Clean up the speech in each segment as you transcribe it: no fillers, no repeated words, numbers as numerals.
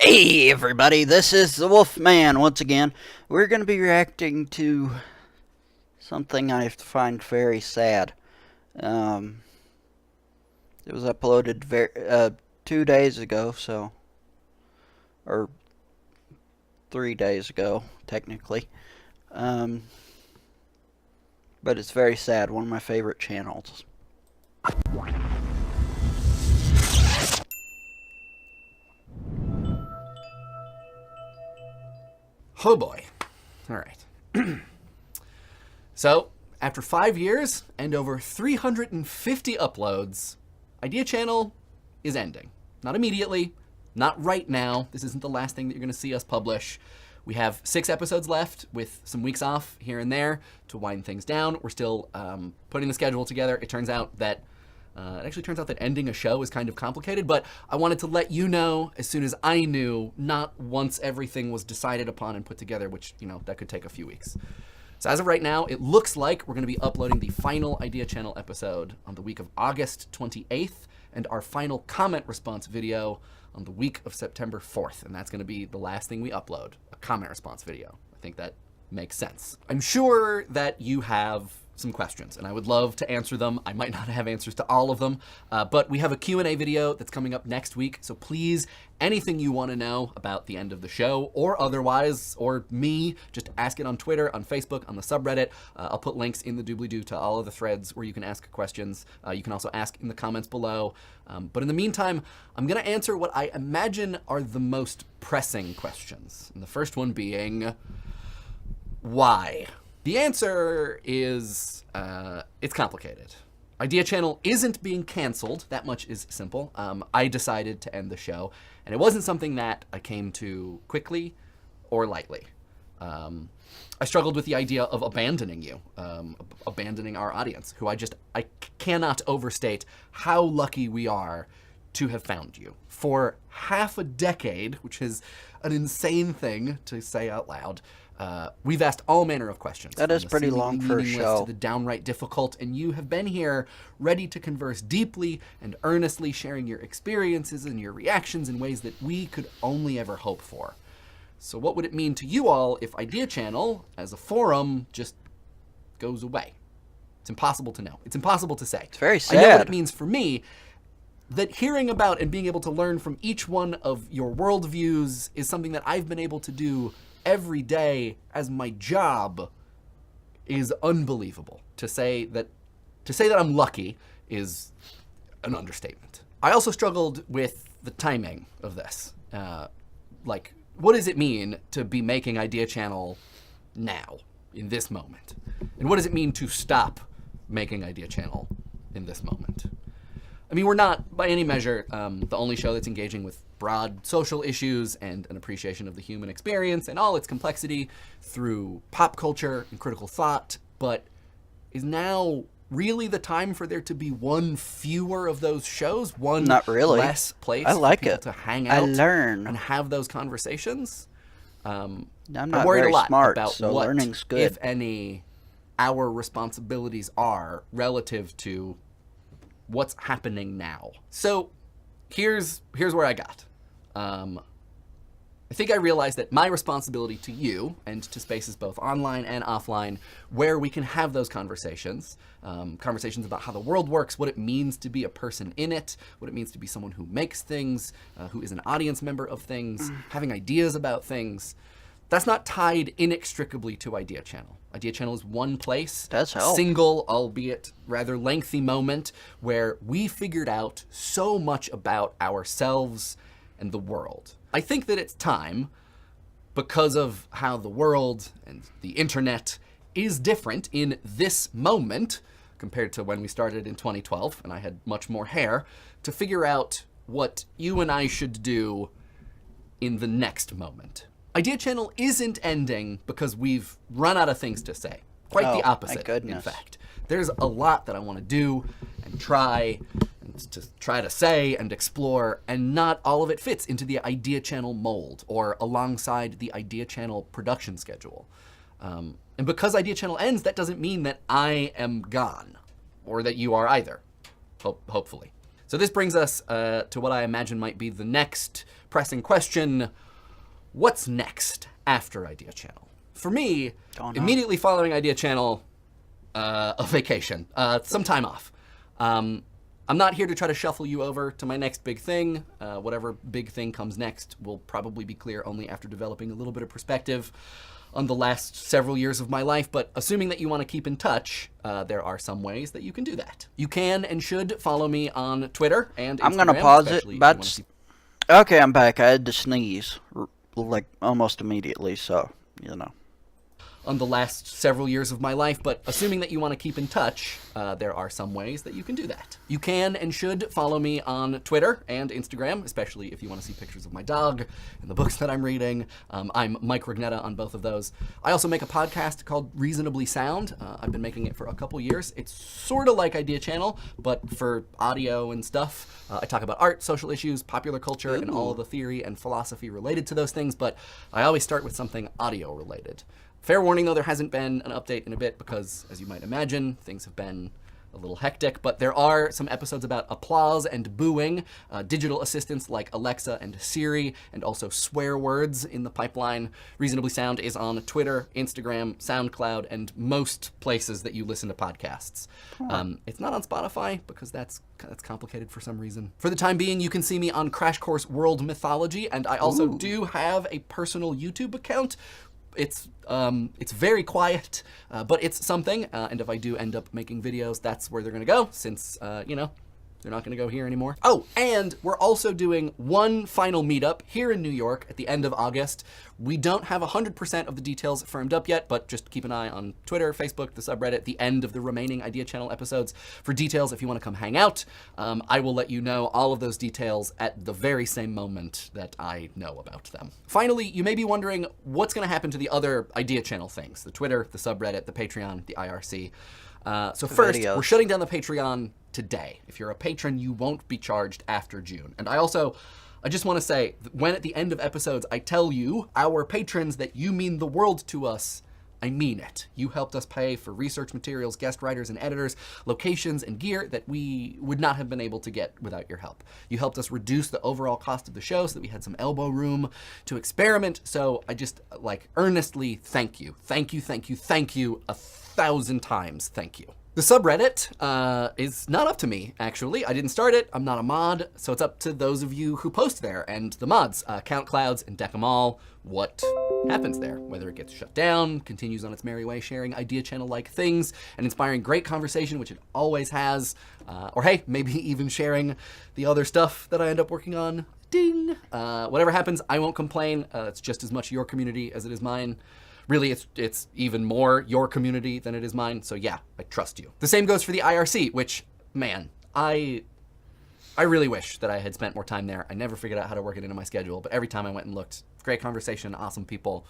Hey everybody, this is the Wolfman once again. We're going to be reacting to something I find very sad. Um, it was uploaded 2 days ago, or 3 days ago, technically. Um, but it's very sad, one of my favorite channels. Oh boy. All right. So, after 5 years and over 350 uploads, Idea Channel is ending. Not immediately, not right now. This isn't the last thing that you're going to see us publish. We have 6 episodes left with some weeks off here and there to wind things down. We're still putting the schedule together. It actually turns out that ending a show is kind of complicated, but I wanted to let you know as soon as I knew, not once everything was decided upon and put together, which, that could take a few weeks. So as of right now, it looks like we're going to be uploading the final Idea Channel episode on the week of August 28th and our final comment response video on the week of September 4th. And that's going to be the last thing we upload, a comment response video. I think that makes sense. I'm sure that you have some questions, and I would love to answer them. I might not have answers to all of them, but we have a Q&A video that's coming up next week, so please, anything you want to know about the end of the show, or otherwise, or me, just ask it on Twitter, on Facebook, on the subreddit. I'll put links in the doobly-doo to all of the threads where you can ask questions. You can also ask in the comments below. But in the meantime, I'm going to answer what I imagine are the most pressing questions. And the first one being, why? The answer is, it's complicated. Idea Channel isn't being canceled. That much is simple. I decided to end the show, and it wasn't something that I came to quickly or lightly. I struggled with the idea of abandoning you, abandoning our audience, who I cannot overstate how lucky we are to have found you. For half a decade, which is an insane thing to say out loud, we've asked all manner of questions. That is pretty long for a show. To the downright difficult, and you have been here ready to converse deeply and earnestly, sharing your experiences and your reactions in ways that we could only ever hope for. So what would it mean to you all if Idea Channel, as a forum, just goes away? It's impossible to know. It's impossible to say. It's very sad. I know what it means for me, that hearing about and being able to learn from each one of your worldviews is something that I've been able to do every day as my job is unbelievable. To say that I'm lucky is an understatement. I also struggled with the timing of this. What does it mean to be making Idea Channel now, in this moment? And what does it mean to stop making Idea Channel in this moment? I mean, we're not, by any measure, the only show that's engaging with broad social issues and an appreciation of the human experience and all its complexity through pop culture and critical thought, but is now really the time for there to be one fewer of those shows? One Not really. less place I like for people it. to hang out I learn. and have those conversations? I'm I'm not worried very a lot smart, about so what, learning's good. if any, our responsibilities are relative to what's happening now. So here's where I got. I think I realized that my responsibility to you and to spaces both online and offline where we can have those conversations, conversations about how the world works, what it means to be a person in it, what it means to be someone who makes things, who is an audience member of things, having ideas about things. That's not tied inextricably to Idea Channel. Idea Channel is one place, Does a help. single, albeit rather lengthy moment where we figured out so much about ourselves and the world. I think that it's time, because of how the world and the internet is different in this moment compared to when we started in 2012 and I had much more hair, to figure out what you and I should do in the next moment. Idea Channel isn't ending because we've run out of things to say. Quite the Oh, opposite, thank goodness. in fact. There's a lot that I want to do and try to say and explore, and not all of it fits into the Idea Channel mold or alongside the Idea Channel production schedule. And because Idea Channel ends, that doesn't mean that I am gone, or that you are either, hopefully. So this brings us to what I imagine might be the next pressing question, what's next after Idea Channel? For me, immediately following Idea Channel, a vacation, some time off. I'm not here to try to shuffle you over to my next big thing. Whatever big thing comes next will probably be clear only after developing a little bit of perspective on the last several years of my life, but assuming that you want to keep in touch, there are some ways that you can do that. You can and should follow me on Twitter and Instagram. I'm going to pause it, but... Okay, I'm back. I had to sneeze, like, almost immediately, so, you know. On the last several years of my life, but assuming that you want to keep in touch, there are some ways that you can do that. You can and should follow me on Twitter and Instagram, especially if you want to see pictures of my dog and the books that I'm reading. I'm Mike Rignetta on both of those. I also make a podcast called Reasonably Sound. I've been making it for a couple years. It's sort of like Idea Channel, but for audio and stuff. I talk about art, social issues, popular culture, and all of the theory and philosophy related to those things, but I always start with something audio related. Fair warning, though, there hasn't been an update in a bit because, as you might imagine, things have been a little hectic, but there are some episodes about applause and booing, digital assistants like Alexa and Siri, and also swear words in the pipeline. Reasonably Sound is on Twitter, Instagram, SoundCloud, and most places that you listen to podcasts. It's not on Spotify because that's complicated for some reason. For the time being, you can see me on Crash Course World Mythology, and I also do have a personal YouTube account. It's very quiet, but it's something, and if I do end up making videos, that's where they're going to go, since, you know, they're not going to go here anymore. Oh, and we're also doing one final meetup here in New York at the end of August. We don't have 100% of the details firmed up yet, but just keep an eye on Twitter, Facebook, the subreddit, the end of the remaining Idea Channel episodes for details if you want to come hang out. I will let you know all of those details at the very same moment that I know about them. Finally, you may be wondering what's going to happen to the other Idea Channel things, the Twitter, the subreddit, the Patreon, the IRC. So first, we're shutting down the Patreon today. If you're a patron, you won't be charged after June. And I just want to say, when at the end of episodes I tell you, our patrons, that you mean the world to us, I mean it. You helped us pay for research materials, guest writers and editors, locations and gear that we would not have been able to get without your help. You helped us reduce the overall cost of the show so that we had some elbow room to experiment. So I just, earnestly thank you. Thank you, thank you, thank you 1,000 times. Thank you. The subreddit is not up to me, actually. I didn't start it. I'm not a mod, so it's up to those of you who post there and the mods, Count Clouds and Decamal, what happens there, whether it gets shut down, continues on its merry way, sharing Idea Channel-like things, and inspiring great conversation, which it always has, or hey, maybe even sharing the other stuff that I end up working on. Ding! Whatever happens, I won't complain. It's just as much your community as it is mine. Really, it's even more your community than it is mine, so yeah, I trust you. The same goes for the IRC, which, man, I really wish that I had spent more time there. I never figured out how to work it into my schedule, but every time I went and looked, great conversation, awesome people.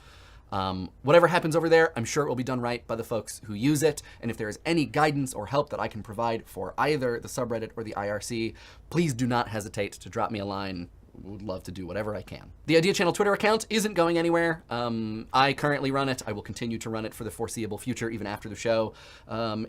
Whatever happens over there, I'm sure it will be done right by the folks who use it, and if there is any guidance or help that I can provide for either the subreddit or the IRC, please do not hesitate to drop me a line. Would love to do whatever I can. The Idea Channel Twitter account isn't going anywhere. I currently run it. I will continue to run it for the foreseeable future, even after the show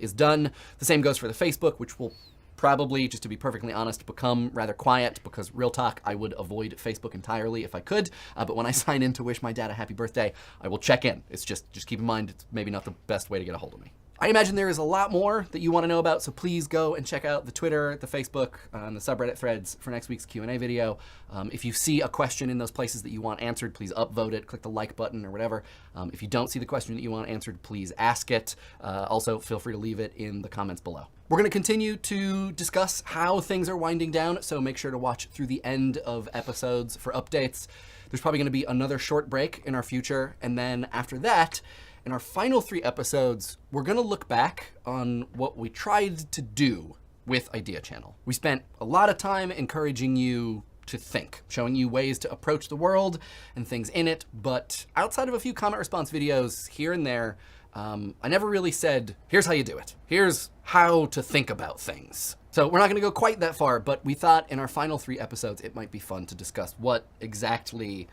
is done. The same goes for the Facebook, which will probably, just to be perfectly honest, become rather quiet because, real talk, I would avoid Facebook entirely if I could. But when I sign in to wish my dad a happy birthday, I will check in. It's just keep in mind, it's maybe not the best way to get a hold of me. I imagine there is a lot more that you want to know about, so please go and check out the Twitter, the Facebook, and the subreddit threads for next week's Q&A video. If you see a question in those places that you want answered, please upvote it, click the like button or whatever. If you don't see the question that you want answered, please ask it. Also, feel free to leave it in the comments below. We're going to continue to discuss how things are winding down, so make sure to watch through the end of episodes for updates. There's probably going to be another short break in our future, and then after that, in our final 3 episodes, we're going to look back on what we tried to do with Idea Channel. We spent a lot of time encouraging you to think, showing you ways to approach the world and things in it, but outside of a few comment response videos here and there, I never really said, here's how you do it. Here's how to think about things. So we're not going to go quite that far, but we thought in our final 3 episodes it might be fun to discuss what exactly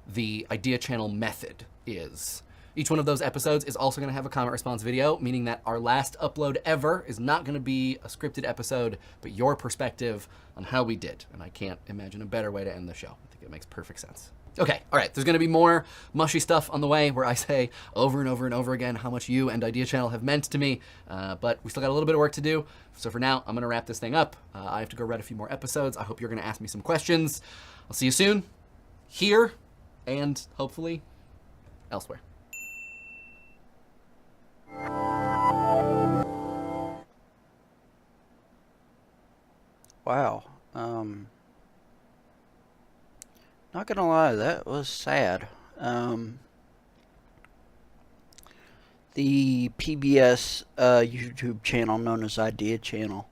the Idea Channel method is. Each one of those episodes is also going to have a comment response video, meaning that our last upload ever is not going to be a scripted episode, but your perspective on how we did. And I can't imagine a better way to end the show. I think it makes perfect sense. Okay, all right, there's going to be more mushy stuff on the way where I say over and over and over again how much you and Idea Channel have meant to me, but we still got a little bit of work to do. So for now, I'm going to wrap this thing up. I have to go write a few more episodes. I hope you're going to ask me some questions. I'll see you soon, here, and hopefully elsewhere. Wow. Not gonna lie, that was sad. The PBS YouTube channel known as Idea Channel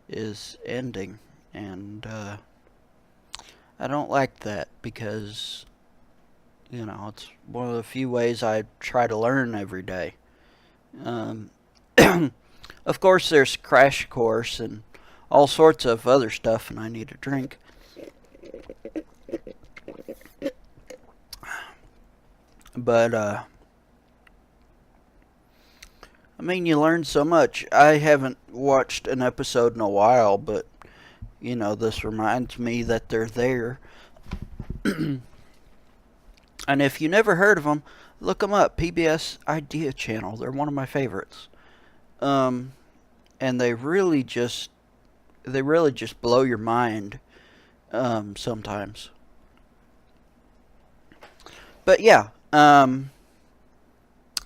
is ending, and I don't like that because, you know, it's one of the few ways I try to learn every day. Of course, there's Crash Course and all sorts of other stuff, and I need a drink. But, I mean, you learn so much. I haven't watched an episode in a while, but, you know, this reminds me that they're there. And if you never heard of them, look them up. PBS Idea Channel. They're one of my favorites. And they really just blow your mind sometimes. But yeah,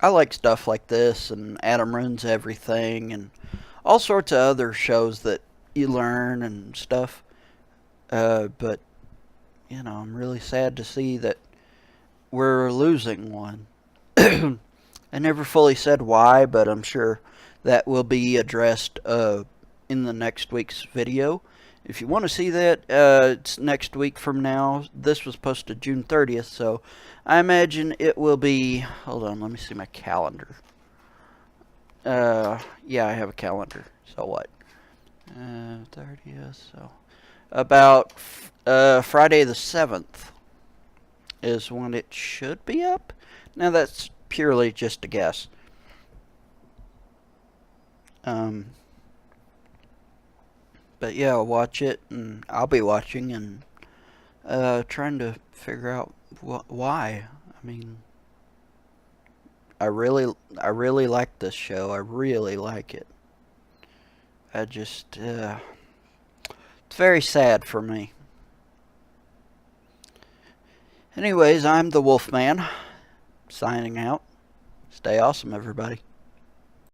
I like stuff like this, and Adam Ruins Everything, and all sorts of other shows that you learn and stuff. But, you know, I'm really sad to see that we're losing one. I never fully said why, but I'm sure that will be addressed in the next week's video. If you want to see that, it's next week from now. This was posted June 30th, so I imagine it will be... Hold on, let me see my calendar. Yeah, I have a calendar. So what? 30th, so... About Friday the 7th is when it should be up. Now, that's purely just a guess. But yeah, I'll watch it, and I'll be watching and trying to figure out why. I mean, I really like this show. I really like it. I just it's very sad for me. Anyways, I'm the Wolfman, signing out. Stay awesome, everybody.